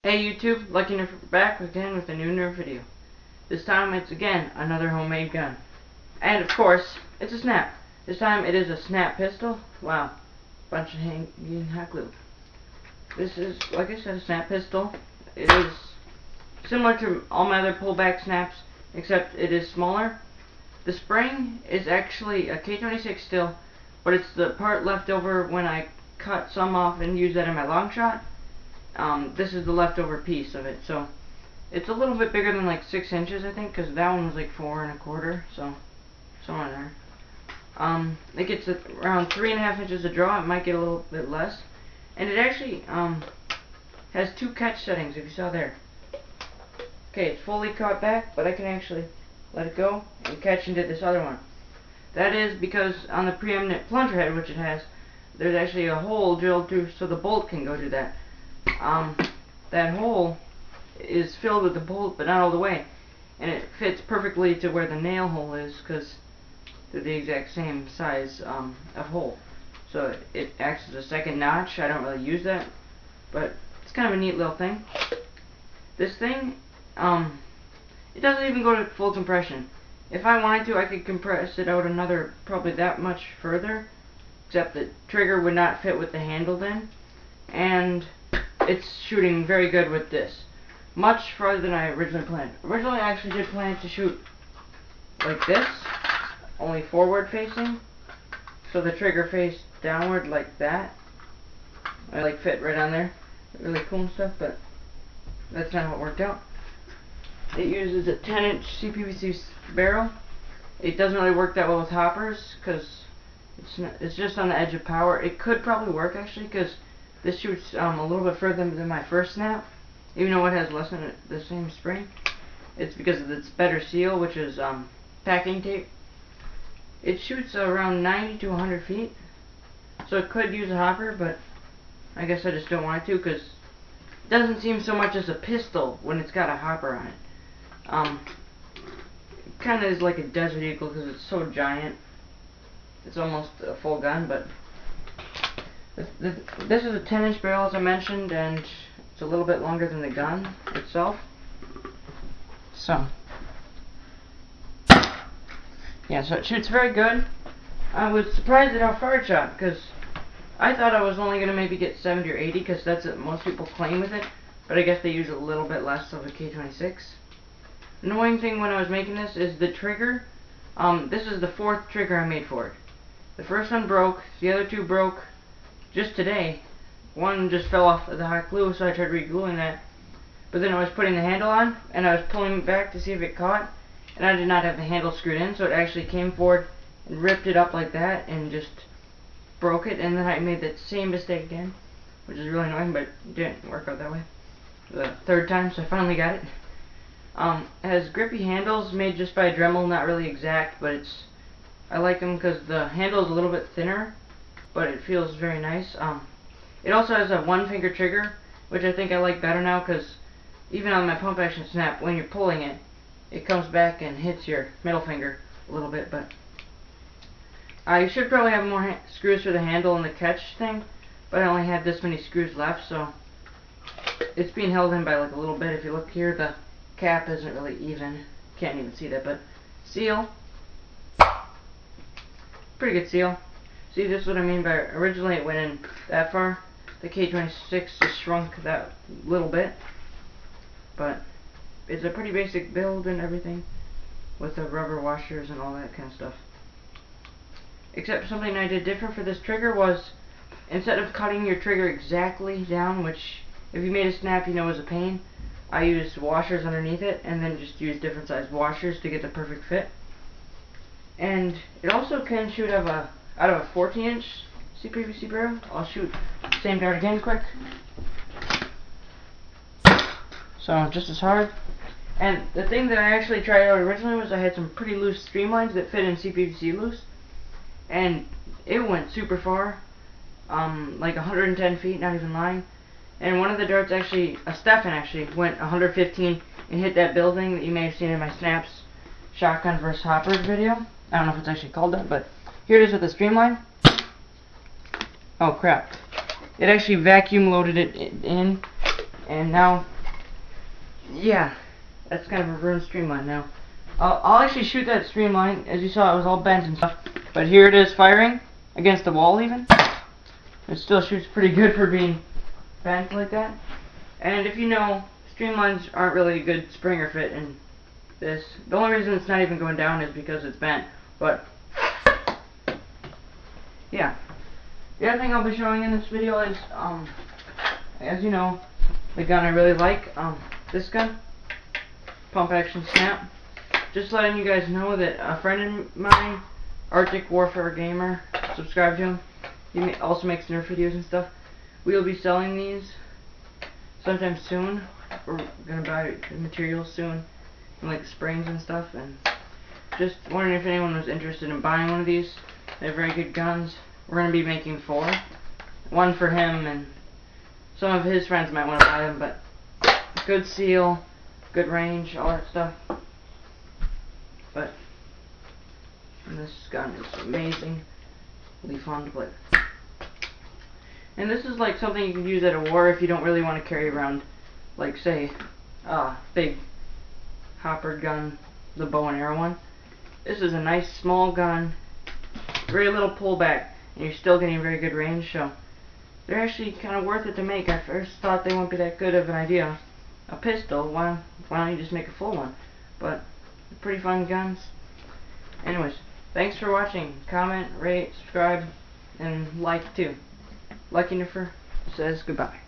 Hey YouTube, Lucky Nerf back again with a new Nerf video. This time it's again another homemade gun. And of course, it's a snap. This time it is a snap pistol. Wow, bunch of hanging hot glue. This is, like I said, a snap pistol. It is similar to all my other pullback snaps, except it is smaller. The spring is actually a K26 still, but it's the part left over when I cut some off and used that in my long shot. This is the leftover piece of it, so it's a little bit bigger than like 6 inches, I think, because that one was like 4 1/4, so somewhere there. It gets around 3 1/2 inches of draw. It might get a little bit less, and it actually has 2 catch settings, if you saw there. Okay, it's fully caught back, but I can actually let it go and catch into this other one. That is because on the preeminent plunger head, which it has, there's actually a hole drilled through so the bolt can go through that. That hole is filled with the bolt, but not all the way, and it fits perfectly to where the nail hole is because they're the exact same size of hole. So it acts as a second notch. I don't really use that, but it's kind of a neat little thing. This thing, it doesn't even go to full compression. If I wanted to, I could compress it out another, probably that much further, except the trigger would not fit with the handle then, and it's shooting very good with this. Much farther than I originally planned. Originally I actually did plan to shoot like this, only forward facing, so the trigger faced downward like that. I like fit right on there. Really cool and stuff, but that's not how it worked out. It uses a 10-inch cpvc barrel. It doesn't really work that well with hoppers because it's just on the edge of power. It could probably work actually because this shoots a little bit further than my first snap, even though it has less than the same spring. It's because of its better seal, which is packing tape. It shoots around 90 to 100 feet, so it could use a hopper, but I guess I just don't want it to because it doesn't seem so much as a pistol when it's got a hopper on it. It kind of is like a Desert Eagle because it's so giant. It's almost a full gun, but this is a 10-inch barrel, as I mentioned, and it's a little bit longer than the gun itself. So, yeah, so it shoots very good. I was surprised at how far it shot, because I thought I was only going to maybe get 70 or 80, because that's what most people claim with it, but I guess they use a little bit less of a K26. Annoying thing when I was making this is the trigger. This is the 4th trigger I made for it. The first one broke, the other 2 broke just today. One just fell off of the hot glue, so I tried re-gluing that. But then I was putting the handle on, and I was pulling it back to see if it caught, and I did not have the handle screwed in, so it actually came forward and ripped it up like that, and just broke it, and then I made that same mistake again, which is really annoying, but it didn't work out that way. The 3rd time, so I finally got it. It has grippy handles made just by a Dremel, not really exact, but I like them because the handle is a little bit thinner, but it feels very nice. It also has a 1-finger trigger, which I think I like better now because even on my pump action snap, when you're pulling it, it comes back and hits your middle finger a little bit. But I should probably have more screws for the handle and the catch thing, but I only had this many screws left, so it's being held in by like a little bit. If you look here, the cap isn't really even. Can't even see that, but seal. Pretty good seal. See, this is what I mean by originally it went in that far. The K26 just shrunk that little bit, but it's a pretty basic build and everything with the rubber washers and all that kind of stuff. Except something I did different for this trigger was, instead of cutting your trigger exactly down, which if you made a snap you know is a pain, I used washers underneath it and then just used different size washers to get the perfect fit. And it also can shoot out of a 14-inch cpvc barrel. I'll shoot the same dart again quick. So just as hard. And the thing that I actually tried out originally was I had some pretty loose streamlines that fit in cpvc loose, and it went super far, like 110 feet, not even lying. And one of the darts actually, Stefan actually, went 115 and hit that building that you may have seen in my snaps shotgun versus hoppers video. I don't know if it's actually called that, but here it is with the streamline. Oh crap. It actually vacuum loaded it in, and now yeah, that's kind of a ruined streamline now. I'll actually shoot that streamline. As you saw, it was all bent and stuff. But here it is firing against the wall even. It still shoots pretty good for being bent like that. And if you know, streamlines aren't really a good springer fit in this. The only reason it's not even going down is because it's bent. But yeah. The other thing I'll be showing in this video is, as you know, the gun I really like, this gun, pump action snap. Just letting you guys know that a friend of mine, Arctic Warfare Gamer, subscribe to him. He also makes Nerf videos and stuff. We will be selling these sometime soon. We're gonna buy the materials soon, and like springs and stuff. And just wondering if anyone was interested in buying one of these. They're very good guns. We're gonna be making 4. One for him, and some of his friends might want to buy them. But good seal, good range, all that stuff. But this gun is amazingly fun to play with. And this is like something you can use at a war if you don't really want to carry around, like say, big hopper gun, the bow and arrow one. This is a nice small gun, very little pullback, and you're still getting very good range, so they're actually kind of worth it to make. I first thought they won't be that good of an idea. A pistol, why don't you just make a full one? But they're pretty fun guns. Anyways, thanks for watching. Comment, rate, subscribe, and like too. Lucky Niffer says goodbye.